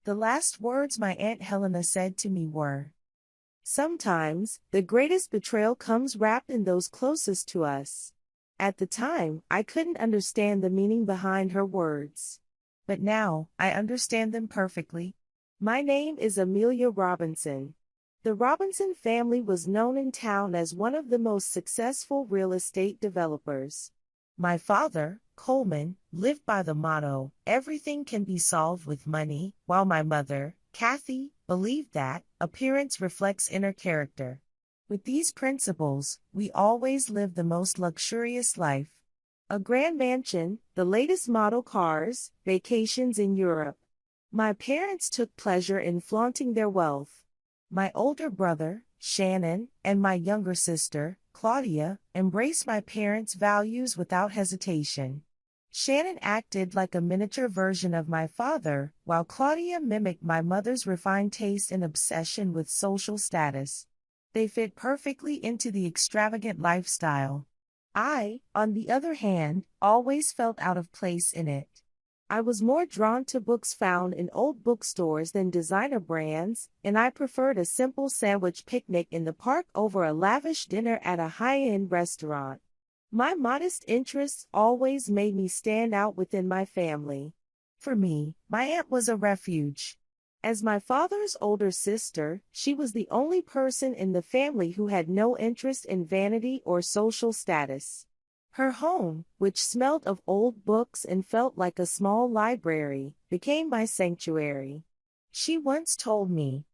The last words my Aunt Helena said to me were, "Sometimes, the greatest betrayal comes wrapped in those closest to us." At the time, I couldn't understand the meaning behind her words. But now, I understand them perfectly. My name is Amelia Robinson. The Robinson family was known in town as one of the most successful real estate developers. My father, Coleman, lived by the motto, "Everything can be solved with money," while my mother, Kathy, believed that appearance reflects inner character. With these principles, we always lived the most luxurious life. A grand mansion, the latest model cars, vacations in Europe. My parents took pleasure in flaunting their wealth. My older brother, Shannon, and my younger sister, Claudia, embraced my parents' values without hesitation. Shannon acted like a miniature version of my father, while Claudia mimicked my mother's refined taste and obsession with social status. They fit perfectly into the extravagant lifestyle. I, on the other hand, always felt out of place in it. I was more drawn to books found in old bookstores than designer brands, and I preferred a simple sandwich picnic in the park over a lavish dinner at a high-end restaurant. My modest interests always made me stand out within my family. For me, my aunt was a refuge. As my father's older sister, she was the only person in the family who had no interest in vanity or social status. Her home, which smelled of old books and felt like a small library, became my sanctuary. She once told me,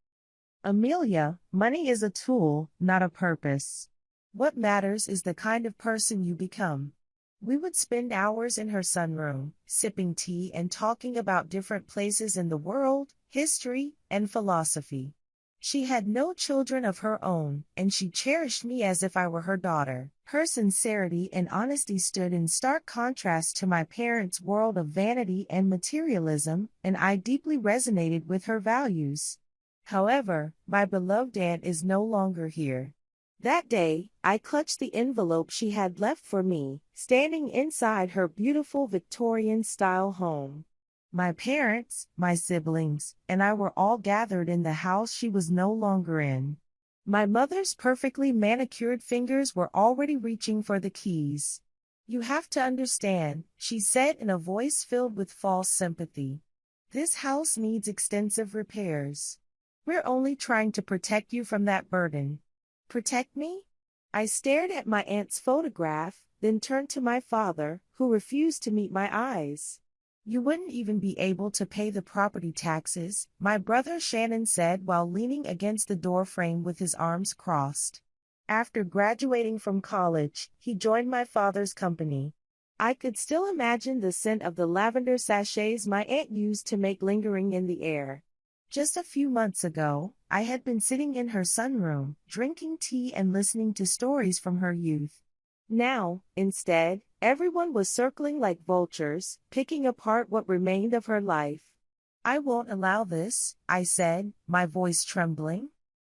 "Amelia, money is a tool, not a purpose. What matters is the kind of person you become." We would spend hours in her sunroom, sipping tea and talking about different places in the world, history, and philosophy. She had no children of her own, and she cherished me as if I were her daughter. Her sincerity and honesty stood in stark contrast to my parents' world of vanity and materialism, and I deeply resonated with her values. However, my beloved aunt is no longer here. That day, I clutched the envelope she had left for me, standing inside her beautiful Victorian-style home. My parents, my siblings, and I were all gathered in the house she was no longer in. My mother's perfectly manicured fingers were already reaching for the keys. "You have to understand," she said in a voice filled with false sympathy. "This house needs extensive repairs. We're only trying to protect you from that burden." Protect me? I stared at my aunt's photograph, then turned to my father, who refused to meet my eyes. "You wouldn't even be able to pay the property taxes," my brother Shannon said while leaning against the doorframe with his arms crossed. After graduating from college, he joined my father's company. I could still imagine the scent of the lavender sachets my aunt used to make lingering in the air. Just a few months ago, I had been sitting in her sunroom, drinking tea and listening to stories from her youth. Now, instead, everyone was circling like vultures, picking apart what remained of her life. "I won't allow this," I said, my voice trembling.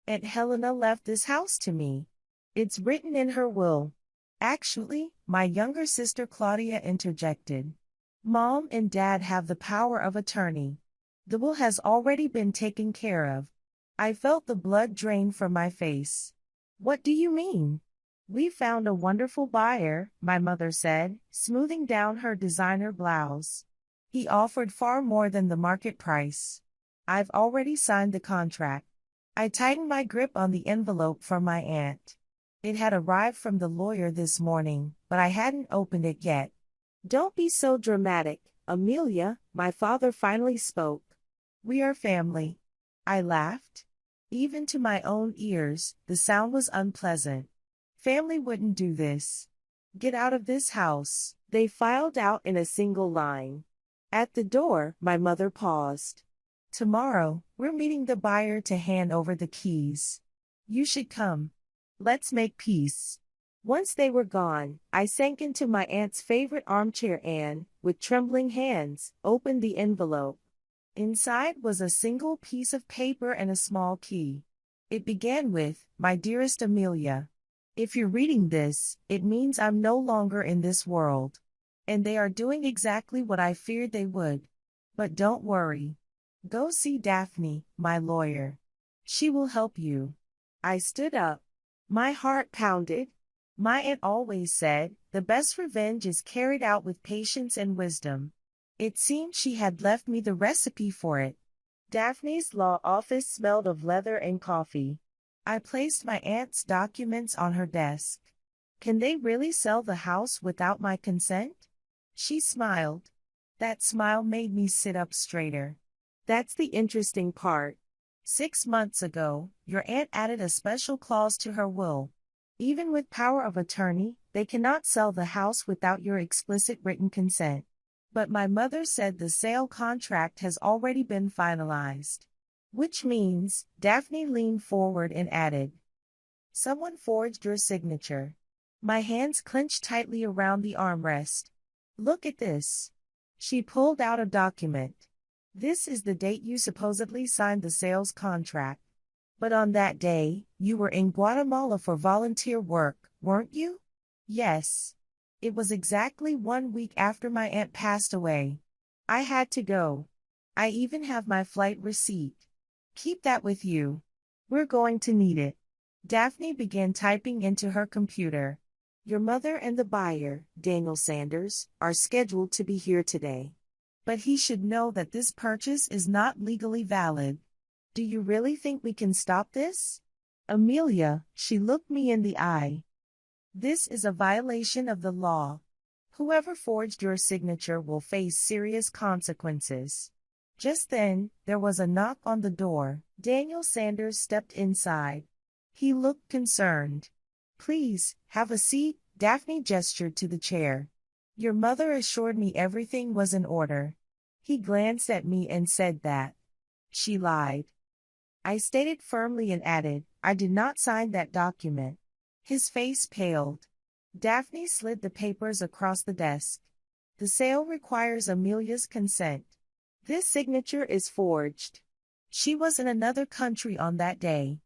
"Aunt Helena left this house to me. It's written in her will." Actually, my younger sister Claudia interjected. "Mom and Dad have the power of attorney. The will has already been taken care of." I felt the blood drain from my face. "What do you mean?" "We found a wonderful buyer," my mother said, smoothing down her designer blouse. "He offered far more than the market price. I've already signed the contract." I tightened my grip on the envelope from my aunt. It had arrived from the lawyer this morning, but I hadn't opened it yet. "Don't be so dramatic, Amelia," my father finally spoke. "We are family." I laughed. Even to my own ears, the sound was unpleasant. Family wouldn't do this. "Get out of this house," they filed out in a single line. At the door, my mother paused. "Tomorrow, we're meeting the buyer to hand over the keys. You should come. Let's make peace." Once they were gone, I sank into my aunt's favorite armchair and, with trembling hands, opened the envelope. Inside was a single piece of paper and a small key. It began with, "My dearest Amelia. If you're reading this, it means I'm no longer in this world. And they are doing exactly what I feared they would. But don't worry. Go see Daphne, my lawyer. She will help you. I stood up. My heart pounded. My aunt always said, the best revenge is carried out with patience and wisdom. It seemed she had left me the recipe for it. Daphne's law office smelled of leather and coffee. I placed my aunt's documents on her desk. Can they really sell the house without my consent? She smiled. That smile made me sit up straighter. That's the interesting part. 6 months ago, your aunt added a special clause to her will. Even with power of attorney, they cannot sell the house without your explicit written consent. But my mother said the sale contract has already been finalized. Which means, Daphne leaned forward and added, someone forged your signature. My hands clenched tightly around the armrest. Look at this. She pulled out a document. This is the date you supposedly signed the sales contract. But on that day, you were in Guatemala for volunteer work, weren't you? Yes. It was exactly 1 week after my aunt passed away. I had to go. I even have my flight receipt. Keep that with you. We're going to need it. Daphne began typing into her computer. Your mother and the buyer, Daniel Sanders, are scheduled to be here today. But he should know that this purchase is not legally valid. Do you really think we can stop this? Amelia, she looked me in the eye. This is a violation of the law. Whoever forged your signature will face serious consequences. Just then, there was a knock on the door. Daniel Sanders stepped inside. He looked concerned. Please, have a seat, Daphne gestured to the chair. Your mother assured me everything was in order. He glanced at me and said that. She lied. I stated firmly and added, I did not sign that document. His face paled. Daphne slid the papers across the desk. The sale requires Amelia's consent. This signature is forged. She was in another country on that day.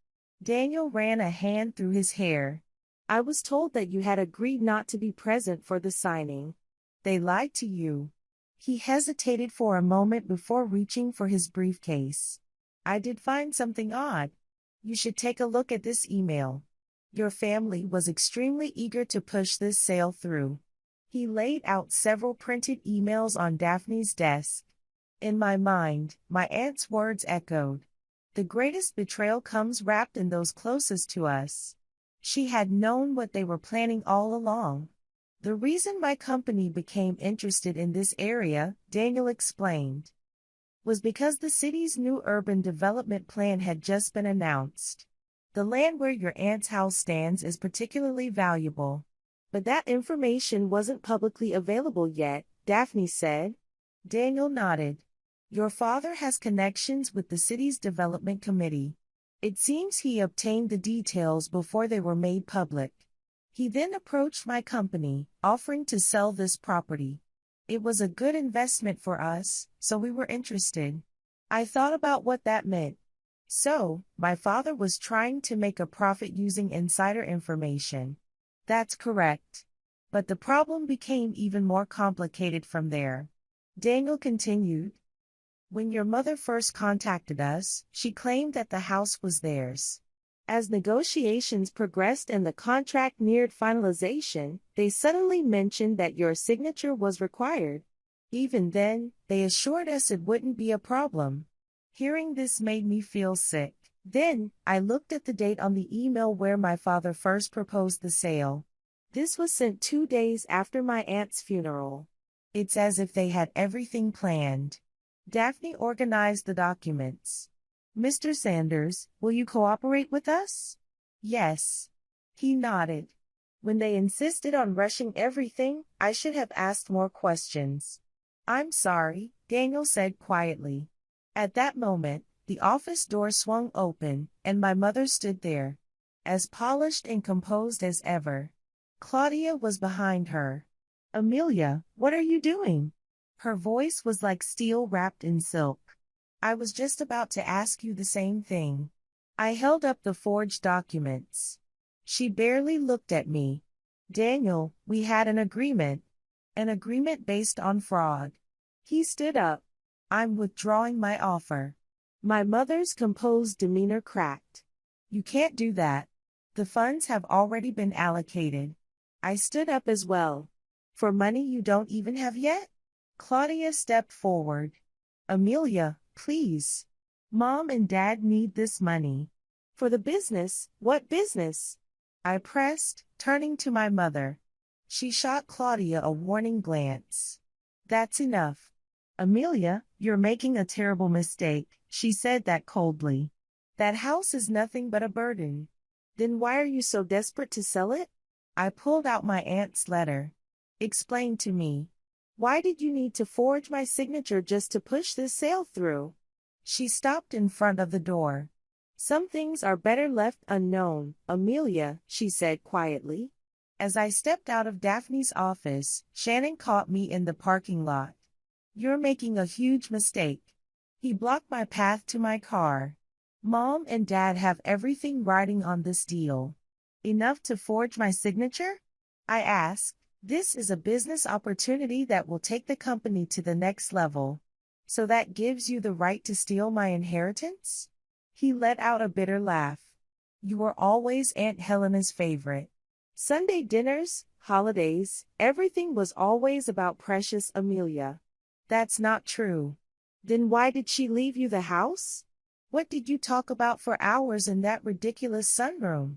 Daniel ran a hand through his hair. I was told that you had agreed not to be present for the signing. They lied to you. He hesitated for a moment before reaching for his briefcase. I did find something odd. You should take a look at this email. Your family was extremely eager to push this sale through. He laid out several printed emails on Daphne's desk. In my mind, my aunt's words echoed. The greatest betrayal comes wrapped in those closest to us. She had known what they were planning all along. The reason my company became interested in this area, Daniel explained, was because the city's new urban development plan had just been announced. The land where your aunt's house stands is particularly valuable. But that information wasn't publicly available yet, Daphne said. Daniel nodded. Your father has connections with the city's development committee. It seems he obtained the details before they were made public. He then approached my company, offering to sell this property. It was a good investment for us, so we were interested. I thought about what that meant. So, my father was trying to make a profit using insider information. That's correct. But the problem became even more complicated from there. Daniel continued. When your mother first contacted us, she claimed that the house was theirs. As negotiations progressed and the contract neared finalization, they suddenly mentioned that your signature was required. Even then, they assured us it wouldn't be a problem. Hearing this made me feel sick. Then, I looked at the date on the email where my father first proposed the sale. This was sent 2 days after my aunt's funeral. It's as if they had everything planned. Daphne organized the documents. Mr. Sanders, will you cooperate with us? Yes. He nodded. When they insisted on rushing everything, I should have asked more questions. I'm sorry, Daniel said quietly. At that moment, the office door swung open, and my mother stood there, as polished and composed as ever. Claudia was behind her. Amelia, what are you doing? Her voice was like steel wrapped in silk. I was just about to ask you the same thing. I held up the forged documents. She barely looked at me. Daniel, we had an agreement. An agreement based on fraud. He stood up. I'm withdrawing my offer. My mother's composed demeanor cracked. You can't do that. The funds have already been allocated. I stood up as well. For money you don't even have yet? Claudia stepped forward. Amelia, please. Mom and Dad need this money. For the business. What business? I pressed, turning to my mother. She shot Claudia a warning glance. That's enough. Amelia, you're making a terrible mistake, she said that coldly. That house is nothing but a burden. Then why are you so desperate to sell it? I pulled out my aunt's letter. Explain to me. Why did you need to forge my signature just to push this sale through? She stopped in front of the door. Some things are better left unknown, Amelia, she said quietly. As I stepped out of Daphne's office, Shannon caught me in the parking lot. You're making a huge mistake. He blocked my path to my car. Mom and Dad have everything riding on this deal. Enough to forge my signature? I asked. This is a business opportunity that will take the company to the next level. So that gives you the right to steal my inheritance? He let out a bitter laugh. You were always Aunt Helena's favorite. Sunday dinners, holidays, everything was always about precious Amelia. That's not true. Then why did she leave you the house? What did you talk about for hours in that ridiculous sunroom?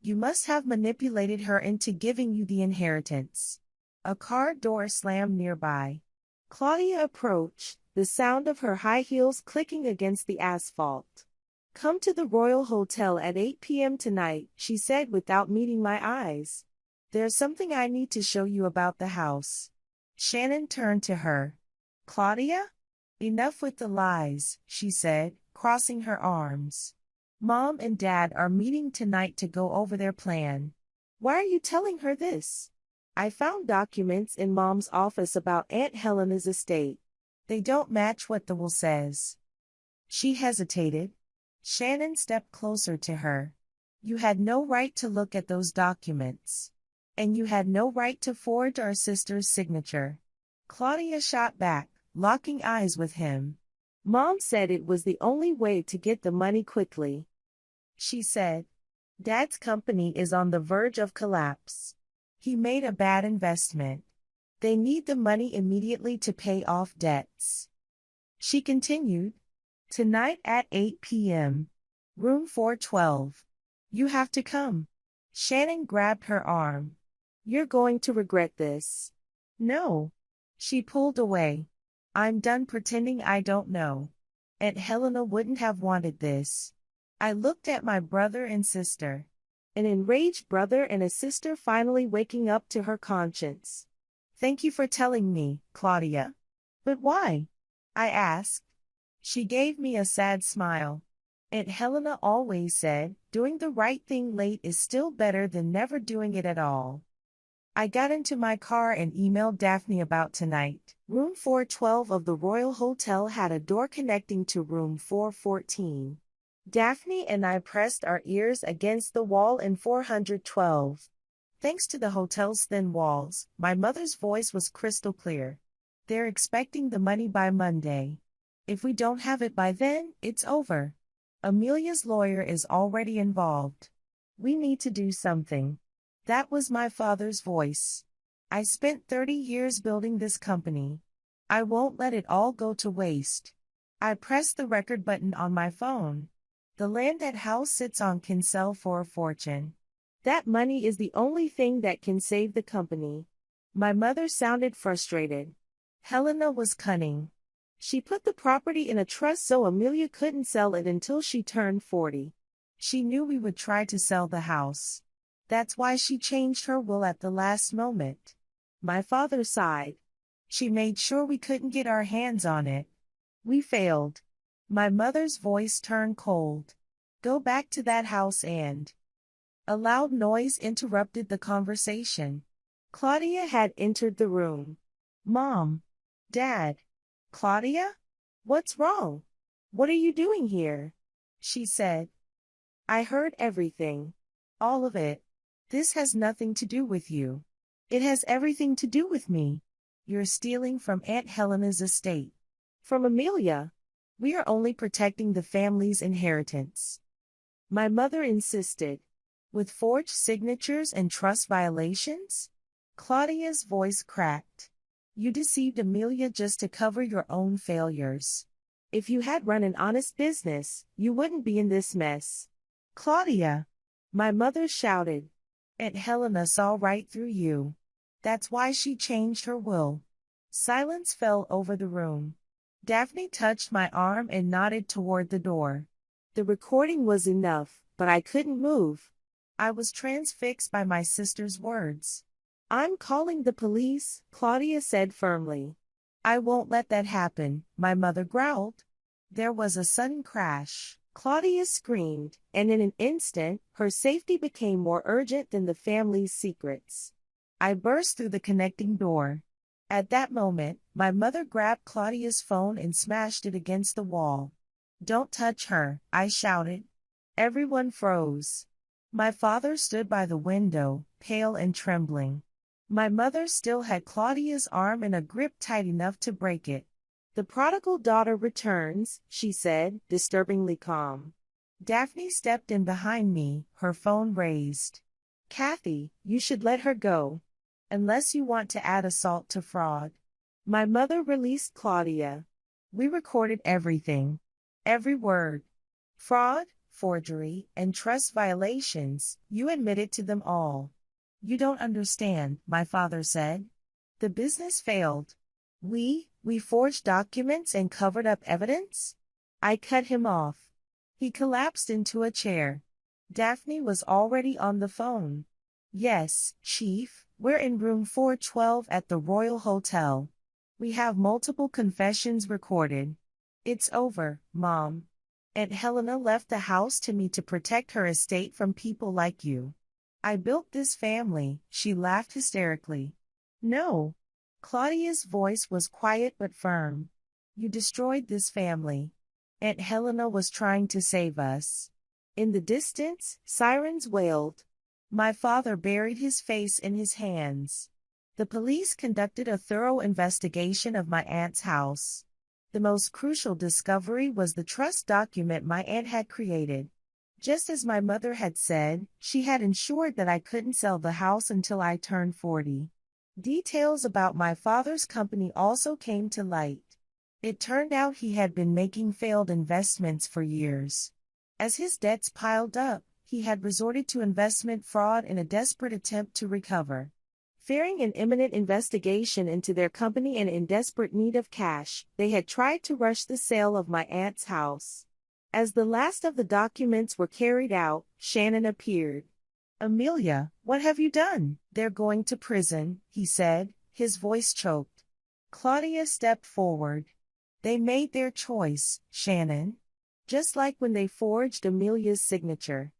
You must have manipulated her into giving you the inheritance. A car door slammed nearby. Claudia approached, the sound of her high heels clicking against the asphalt. Come to the Royal Hotel at 8 p.m. tonight, she said without meeting my eyes. There's something I need to show you about the house. Shannon turned to her. Claudia? Enough with the lies, she said, crossing her arms. Mom and Dad are meeting tonight to go over their plan. Why are you telling her this? I found documents in Mom's office about Aunt Helena's estate. They don't match what the will says. She hesitated. Shannon stepped closer to her. You had no right to look at those documents. And you had no right to forge our sister's signature. Claudia shot back, locking eyes with him. Mom said it was the only way to get the money quickly. She said, Dad's company is on the verge of collapse. He made a bad investment. They need the money immediately to pay off debts. She continued, tonight at 8 p.m. Room 412. You have to come. Shannon grabbed her arm. You're going to regret this. No. She pulled away. I'm done pretending I don't know. Aunt Helena wouldn't have wanted this. I looked at my brother and sister. An enraged brother and a sister finally waking up to her conscience. Thank you for telling me, Claudia. But why? I asked. She gave me a sad smile. Aunt Helena always said, doing the right thing late is still better than never doing it at all. I got into my car and emailed Daphne about tonight. Room 412 of the Royal Hotel had a door connecting to room 414. Daphne and I pressed our ears against the wall in 412. Thanks to the hotel's thin walls, my mother's voice was crystal clear. They're expecting the money by Monday. If we don't have it by then, it's over. Amelia's lawyer is already involved. We need to do something. That was my father's voice. I spent 30 years building this company. I won't let it all go to waste. I pressed the record button on my phone. The land that house sits on can sell for a fortune. That money is the only thing that can save the company. My mother sounded frustrated. Helena was cunning. She put the property in a trust so Amelia couldn't sell it until she turned 40. She knew we would try to sell the house. That's why she changed her will at the last moment. My father sighed. She made sure we couldn't get our hands on it. We failed. My mother's voice turned cold. Go back to that house and... A loud noise interrupted the conversation. Claudia had entered the room. Mom. Dad. Claudia? What's wrong? What are you doing here? She said. I heard everything. All of it. This has nothing to do with you. It has everything to do with me. You're stealing from Aunt Helena's estate. From Amelia. We are only protecting the family's inheritance. My mother insisted. With forged signatures and trust violations? Claudia's voice cracked. You deceived Amelia just to cover your own failures. If you had run an honest business, you wouldn't be in this mess. Claudia! My mother shouted. Aunt Helena saw right through you. That's why she changed her will. Silence fell over the room. Daphne touched my arm and nodded toward the door. The recording was enough, but I couldn't move. I was transfixed by my sister's words. I'm calling the police, Claudia said firmly. I won't let that happen, my mother growled. There was a sudden crash. Claudia screamed, and in an instant, her safety became more urgent than the family's secrets. I burst through the connecting door. At that moment, my mother grabbed Claudia's phone and smashed it against the wall. Don't touch her, I shouted. Everyone froze. My father stood by the window, pale and trembling. My mother still had Claudia's arm in a grip tight enough to break it. The prodigal daughter returns, she said, disturbingly calm. Daphne stepped in behind me, her phone raised. Kathy, you should let her go. Unless you want to add assault to fraud. My mother released Claudia. We recorded everything. Every word. Fraud, forgery, and trust violations, you admitted to them all. You don't understand, my father said. The business failed. We forged documents and covered up evidence? I cut him off. He collapsed into a chair. Daphne was already on the phone. Yes, Chief, we're in room 412 at the Royal Hotel. We have multiple confessions recorded. It's over, Mom. Aunt Helena left the house to me to protect her estate from people like you. I built this family, she laughed hysterically. No. Claudia's voice was quiet but firm. You destroyed this family. Aunt Helena was trying to save us. In the distance, sirens wailed. My father buried his face in his hands. The police conducted a thorough investigation of my aunt's house. The most crucial discovery was the trust document my aunt had created. Just as my mother had said, she had ensured that I couldn't sell the house until I turned 40. Details about my father's company also came to light. It turned out he had been making failed investments for years. As his debts piled up, he had resorted to investment fraud in a desperate attempt to recover. Fearing an imminent investigation into their company and in desperate need of cash, they had tried to rush the sale of my aunt's house. As the last of the documents were carried out, Shannon appeared. Amelia, what have you done? They're going to prison, he said, his voice choked. Claudia stepped forward. They made their choice, Shannon. Just like when they forged Amelia's signature.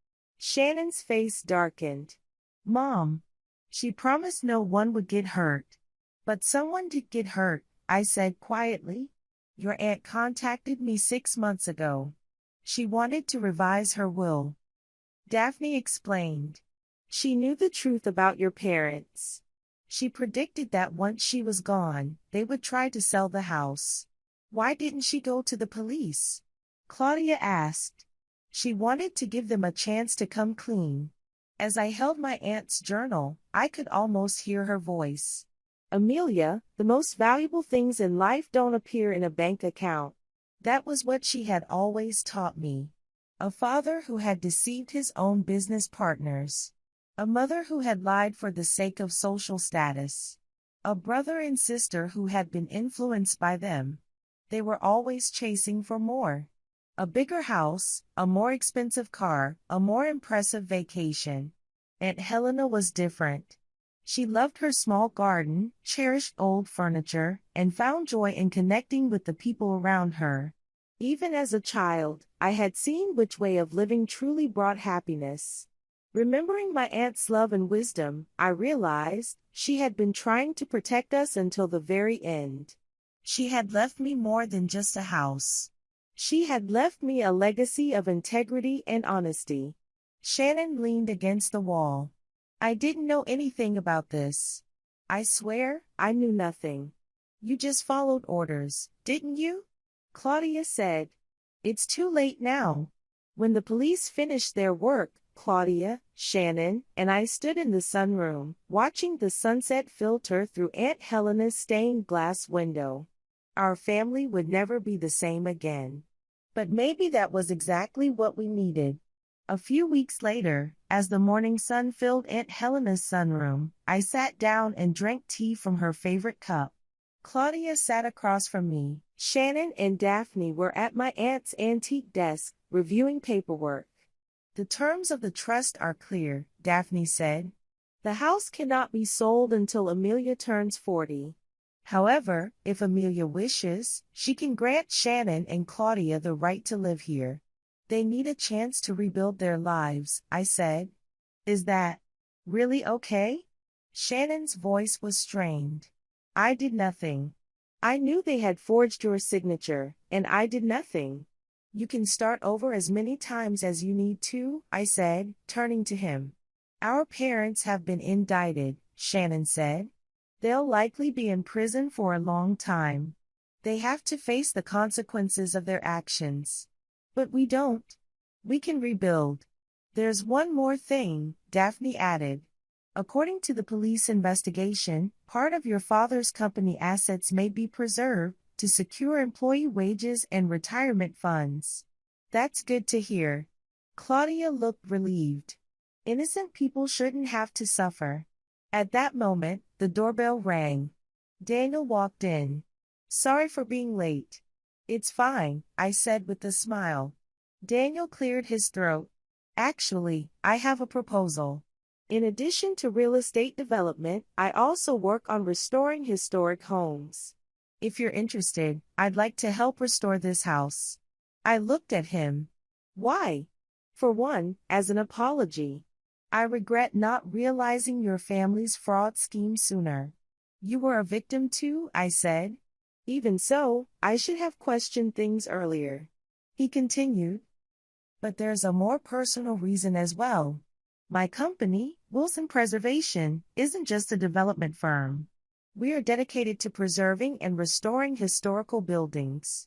Shannon's face darkened. Mom. She promised no one would get hurt. But someone did get hurt, I said quietly. Your aunt contacted me 6 months ago. She wanted to revise her will. Daphne explained. She knew the truth about your parents. She predicted that once she was gone, they would try to sell the house. Why didn't she go to the police? Claudia asked. She wanted to give them a chance to come clean. As I held my aunt's journal, I could almost hear her voice. Amelia, the most valuable things in life don't appear in a bank account. That was what she had always taught me. A father who had deceived his own business partners. A mother who had lied for the sake of social status. A brother and sister who had been influenced by them. They were always chasing for more. A bigger house, a more expensive car, a more impressive vacation. Aunt Helena was different. She loved her small garden, cherished old furniture, and found joy in connecting with the people around her. Even as a child, I had seen which way of living truly brought happiness. Remembering my aunt's love and wisdom, I realized she had been trying to protect us until the very end. She had left me more than just a house. She had left me a legacy of integrity and honesty. Shannon leaned against the wall. I didn't know anything about this. I swear, I knew nothing. You just followed orders, didn't you? Claudia said. It's too late now. When the police finished their work, Claudia, Shannon, and I stood in the sunroom, watching the sunset filter through Aunt Helena's stained glass window. Our family would never be the same again. But maybe that was exactly what we needed. A few weeks later, as the morning sun filled Aunt Helena's sunroom, I sat down and drank tea from her favorite cup. Claudia sat across from me. Shannon and Daphne were at my aunt's antique desk, reviewing paperwork. The terms of the trust are clear, Daphne said. The house cannot be sold until Amelia turns 40. However, if Amelia wishes, she can grant Shannon and Claudia the right to live here. They need a chance to rebuild their lives, I said. Is that really okay? Shannon's voice was strained. I did nothing. I knew they had forged your signature, and I did nothing. You can start over as many times as you need to, I said, turning to him. Our parents have been indicted, Shannon said. They'll likely be in prison for a long time. They have to face the consequences of their actions. But we don't. We can rebuild. There's one more thing, Daphne added. According to the police investigation, part of your father's company assets may be preserved to secure employee wages and retirement funds. That's good to hear. Claudia looked relieved. Innocent people shouldn't have to suffer. At that moment, the doorbell rang. Daniel walked in. Sorry for being late. It's fine, I said with a smile. Daniel cleared his throat. Actually, I have a proposal. In addition to real estate development, I also work on restoring historic homes. If you're interested, I'd like to help restore this house. I looked at him. Why? For one, as an apology. I regret not realizing your family's fraud scheme sooner. You were a victim too, I said. Even so, I should have questioned things earlier. He continued. But there's a more personal reason as well. My company, Wilson Preservation, isn't just a development firm. We are dedicated to preserving and restoring historical buildings.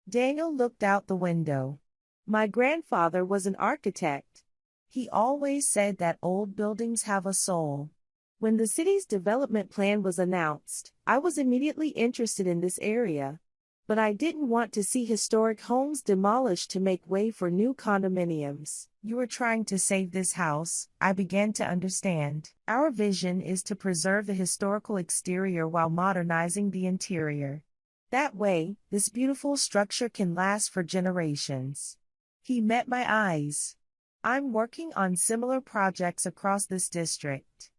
Daniel looked out the window. My grandfather was an architect. He always said that old buildings have a soul. When the city's development plan was announced, I was immediately interested in this area. But I didn't want to see historic homes demolished to make way for new condominiums. You were trying to save this house, I began to understand. Our vision is to preserve the historical exterior while modernizing the interior. That way, this beautiful structure can last for generations. He met my eyes. I'm working on similar projects across this district.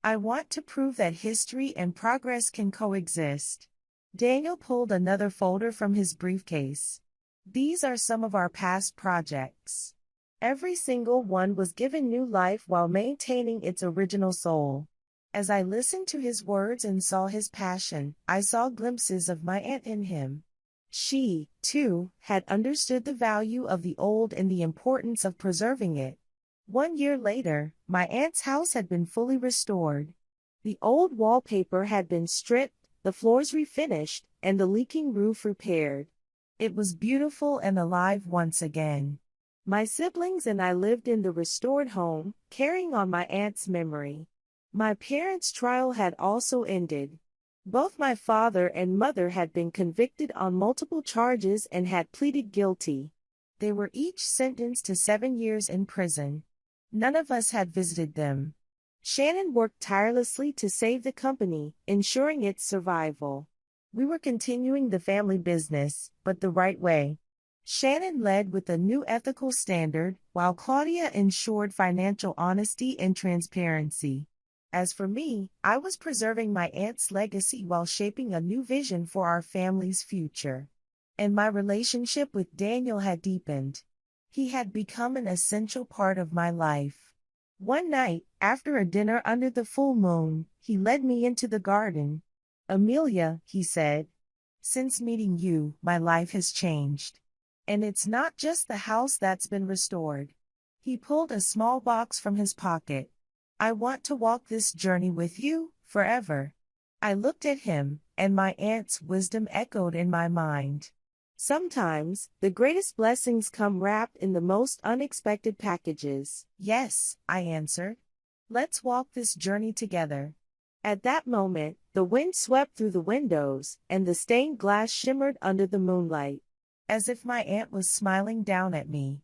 I want to prove that history and progress can coexist. Daniel pulled another folder from his briefcase. These are some of our past projects. Every single one was given new life while maintaining its original soul. As I listened to his words and saw his passion, I saw glimpses of my aunt in him. She, too, had understood the value of the old and the importance of preserving it. 1 year later, my aunt's house had been fully restored. The old wallpaper had been stripped, the floors refinished, and the leaking roof repaired. It was beautiful and alive once again. My siblings and I lived in the restored home, carrying on my aunt's memory. My parents' trial had also ended. Both my father and mother had been convicted on multiple charges and had pleaded guilty. They were each sentenced to 7 years in prison. None of us had visited them. Shannon worked tirelessly to save the company, ensuring its survival. We were continuing the family business, but the right way. Shannon led with a new ethical standard, while Claudia ensured financial honesty and transparency. As for me, I was preserving my aunt's legacy while shaping a new vision for our family's future. And my relationship with Daniel had deepened. He had become an essential part of my life. One night, after a dinner under the full moon, he led me into the garden. Amelia, he said, since meeting you, my life has changed. And it's not just the house that's been restored. He pulled a small box from his pocket. I want to walk this journey with you, forever. I looked at him, and my aunt's wisdom echoed in my mind. Sometimes, the greatest blessings come wrapped in the most unexpected packages. Yes, I answered. Let's walk this journey together. At that moment, the wind swept through the windows, and the stained glass shimmered under the moonlight, as if my aunt was smiling down at me.